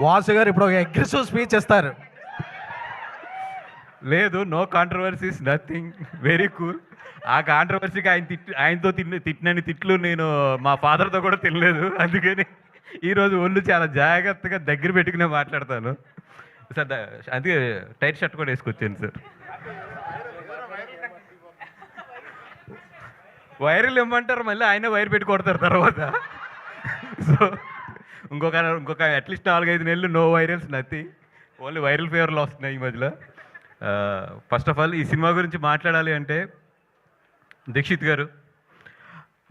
వాసు గారు ఇప్పుడు ఒక అగ్రెసివ్ స్పీచ్ ఇస్తారు. లేదు, no controversies, nothing, very cool. ఆ కాంట్రవర్సీకి ఆయనతో తిట్టినని తిట్లు నేను మా ఫాదర్తో కూడా తినలేదు. అందుకని ఈరోజు ఒళ్ళు చాలా జాగ్రత్తగా దగ్గర పెట్టుకునే మాట్లాడతాను సార్. అందుకే టైట్ షర్ట్ కూడా వేసుకొచ్చాను సార్. వైరల్ ఇమ్మంటారు, మళ్ళీ ఆయన వైర్ పెట్టి కొడతారు తర్వాత. సో ఇంకొక అట్లీస్ట్ 4-5 నెలలు no virals, nothing, only viral ఫీవర్లు వస్తున్నాయి ఈ మధ్యలో. ఫస్ట్ ఆఫ్ ఆల్ ఈ సినిమా గురించి మాట్లాడాలి అంటే, దీక్షిత్ గారు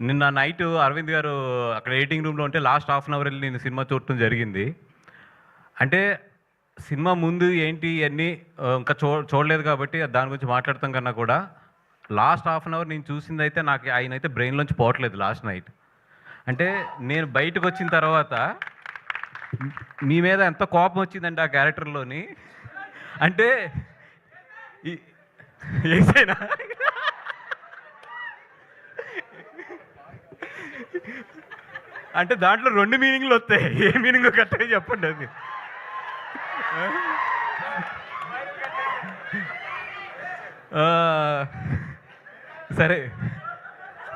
నిన్న నైట్ అరవింద్ గారు అక్కడ ఎడిటింగ్ రూమ్లో ఉంటే లాస్ట్ హాఫ్ అన్ అవర్ వెళ్ళి నేను సినిమా చూడటం జరిగింది. అంటే సినిమా ముందు ఏంటి ఇవన్నీ ఇంకా చూడలేదు కాబట్టి దాని గురించి మాట్లాడతాం కన్నా కూడా లాస్ట్ హాఫ్ అన్ అవర్ నేను చూసింది అయితే నాకు ఆయన అయితే బ్రెయిన్లోంచి పోవట్లేదు లాస్ట్ నైట్. అంటే నేను బయటకు వచ్చిన తర్వాత మీ మీద ఎంత కోపం వచ్చిందంటే ఆ క్యారెక్టర్లోని, అంటే ఏసైనా అంటే దాంట్లో 2 మీనింగ్లు వస్తాయి. ఏ మీనింగ్ కరెక్ట్గా చెప్పండి అది. సరే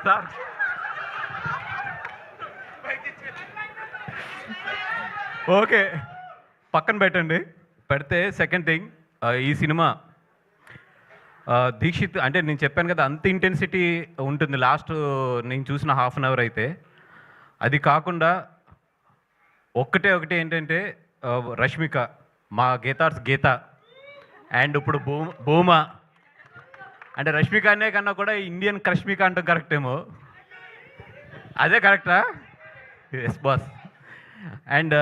సార్, ఓకే పక్కన పెట్టండి. పెడితే సెకండ్ థింగ్, ఈ సినిమా దీక్షిత్ అంటే నేను చెప్పాను కదా అంత ఇంటెన్సిటీ ఉంటుంది లాస్ట్ నేను చూసిన హాఫ్ అన్ అవర్ అయితే. అది కాకుండా ఒకటి ఏంటంటే రష్మిక, మా గీతార్స్ గీత, అండ్ ఇప్పుడు భూమా. అంటే రష్మిక అనే కన్నా కూడా ఇండియన్ క్రష్మిక అంటాం కరెక్ట్ ఏమో, అదే కరెక్టా? Yes boss. అండ్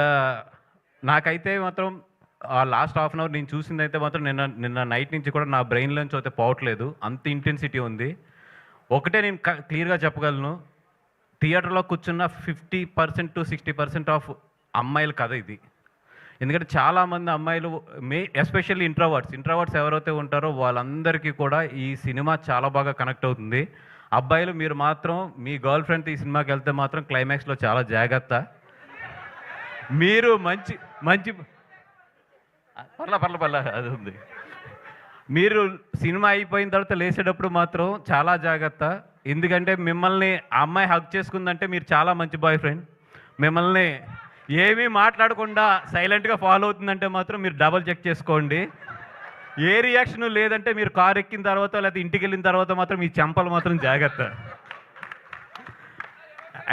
నాకైతే మాత్రం ఆ లాస్ట్ హాఫ్ అన్ అవర్ నేను చూసింది అయితే మాత్రం నిన్న నైట్ నుంచి కూడా నా బ్రెయిన్లోంచి అయితే పోవట్లేదు, అంత ఇంటెన్సిటీ ఉంది. ఒకటే నేను క్లియర్గా చెప్పగలను, థియేటర్లో కూర్చున్న 50% to 60% ఆఫ్ అమ్మాయిల కథ ఇది. ఎందుకంటే చాలామంది అమ్మాయిలు ఎస్పెషల్లీ ఇంట్రోవర్ట్స్ ఎవరైతే ఉంటారో వాళ్ళందరికీ కూడా ఈ సినిమా చాలా బాగా కనెక్ట్ అవుతుంది. అబ్బాయిలు మీరు మాత్రం మీ గర్ల్ ఫ్రెండ్తో ఈ సినిమాకి వెళ్తే మాత్రం క్లైమాక్స్లో చాలా జాగ్రత్త. మీరు మంచి పర్ల అది ఉంది. మీరు సినిమా అయిపోయిన తర్వాత లేచేటప్పుడు మాత్రం చాలా జాగ్రత్త. ఎందుకంటే మిమ్మల్ని ఆ అమ్మాయి హగ్ చేసుకుందంటే మీరు చాలా మంచి బాయ్ ఫ్రెండ్. మిమ్మల్ని ఏమీ మాట్లాడకుండా సైలెంట్గా ఫాలో అవుతుందంటే మాత్రం మీరు డబల్ చెక్ చేసుకోండి. ఏ రియాక్షన్ లేదంటే మీరు కారు ఎక్కిన తర్వాత లేకపోతే ఇంటికి వెళ్ళిన తర్వాత మాత్రం మీ చెంపలు మాత్రం జాగ్రత్త.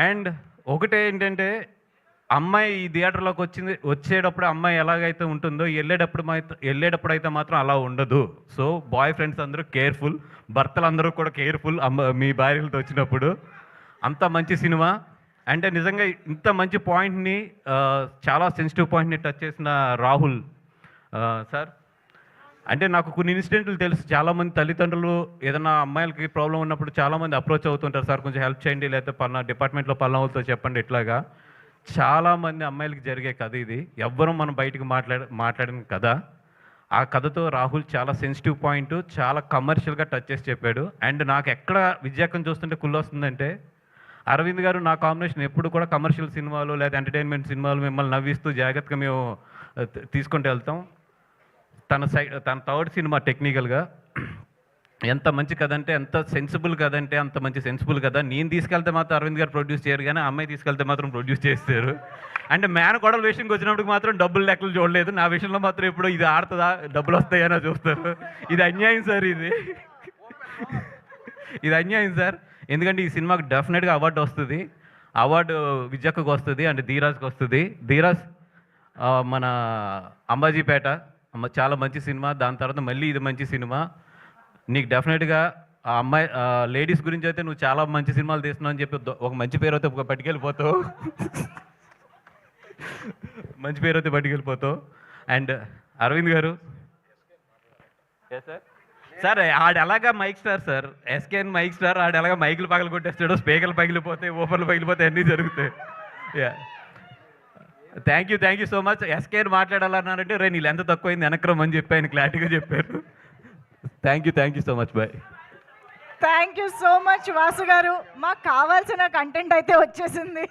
అండ్ ఒకటే ఏంటంటే, అమ్మాయి ఈ థియేటర్లోకి వచ్చేటప్పుడు అమ్మాయి ఎలాగైతే ఉంటుందో వెళ్ళేటప్పుడు అయితే మాత్రం అలా ఉండదు. సో బాయ్ ఫ్రెండ్స్ అందరూ కేర్ఫుల్, భర్తలు అందరూ కూడా కేర్ఫుల్ మీ భార్యలతో వచ్చినప్పుడు. అంత మంచి సినిమా. అంటే నిజంగా ఇంత మంచి పాయింట్ని, చాలా సెన్సిటివ్ పాయింట్ని టచ్ చేసిన రాహుల్ సార్. అంటే నాకు కొన్ని ఇన్సిడెంట్లు తెలుసు, చాలామంది తల్లిదండ్రులు ఏదైనా అమ్మాయిలకి ప్రాబ్లం ఉన్నప్పుడు చాలామంది అప్రోచ్ అవుతుంటారు, సార్ కొంచెం హెల్ప్ చేయండి, లేకపోతే పలానా డిపార్ట్మెంట్లో పలానా వాళ్ళతో చెప్పండి. ఇట్లాగా చాలామంది అమ్మాయిలకి జరిగే కథ ఇది. ఎవ్వరూ మనం బయటికి మాట్లాడిన కథ. ఆ కథతో రాహుల్ చాలా సెన్సిటివ్ పాయింట్ చాలా కమర్షియల్గా టచ్ చేసి చెప్పాడు. అండ్ నాకు ఎక్కడ విజయకం చూస్తుంటే కుళ్ళు వస్తుందంటే, అరవింద్ గారు నా కాంబినేషన్ ఎప్పుడు కూడా కమర్షియల్ సినిమాలు లేదా ఎంటర్టైన్మెంట్ సినిమాలు మిమ్మల్ని నవ్విస్తూ జాగ్రత్తగా మేము తీసుకుంటూ వెళ్తాం. తన థర్డ్ సినిమా టెక్నికల్గా ఎంత మంచి కథ అంటే, ఎంత సెన్సిబుల్ కథ అంటే అంత మంచి సెన్సిబుల్ కథ. నేను తీసుకెళ్తే మాత్రం అరవింద్ గారు ప్రొడ్యూస్ చేయరు, కానీ అమ్మాయి తీసుకెళ్తే మాత్రం ప్రొడ్యూస్ చేస్తారు. అంటే మేనకోడల విషయంకి వచ్చినప్పుడు మాత్రం డబ్బులు లెక్కలు చూడలేదు, నా విషయంలో మాత్రం ఇప్పుడు ఇది ఆడుతుందా డబ్బులు వస్తాయనో చూస్తారు. ఇది అన్యాయం సార్, ఇది అన్యాయం సార్. ఎందుకంటే ఈ సినిమాకి డెఫినెట్గా అవార్డు వస్తుంది. అవార్డు విజయక్కకు వస్తుంది అండ్ ధీరాజ్కి వస్తుంది. ధీరాజ్ మన అంబాజీపేట చాలా మంచి సినిమా, దాని తర్వాత మళ్ళీ ఇది మంచి సినిమా. నీకు డెఫినెట్గా ఆ అమ్మాయి లేడీస్ గురించి అయితే నువ్వు చాలా మంచి సినిమాలు తీస్తున్నావు అని చెప్పి ఒక మంచి పేరు అయితే పట్టుకెళ్ళిపోతావు, మంచి పేరు అయితే పట్టుకెళ్ళిపోతావు. అండ్ అరవింద్ గారు సార్, ఆడు ఎలాగా mike star sir, SKN mike star. ఆడు ఎలాగా మైకులు పగలు కొట్టేస్తాడు, స్పీకర్లు పగిలిపోతాయి, ఓపర్లు పగిలిపోతాయి, అన్నీ జరుగుతాయి. Ya, thank you so much. SKN మాట్లాడాలన్నారంటే రే నీళ్ళు ఎంత తక్కువైంది వెనక్రమ్ అని చెప్పి ఆయన క్లారిటీగా చెప్పారు. Thank you so much, bye. Thank you so much Vasu గారు. మాకు కావాల్సిన కంటెంట్ అయితే వచ్చేసింది.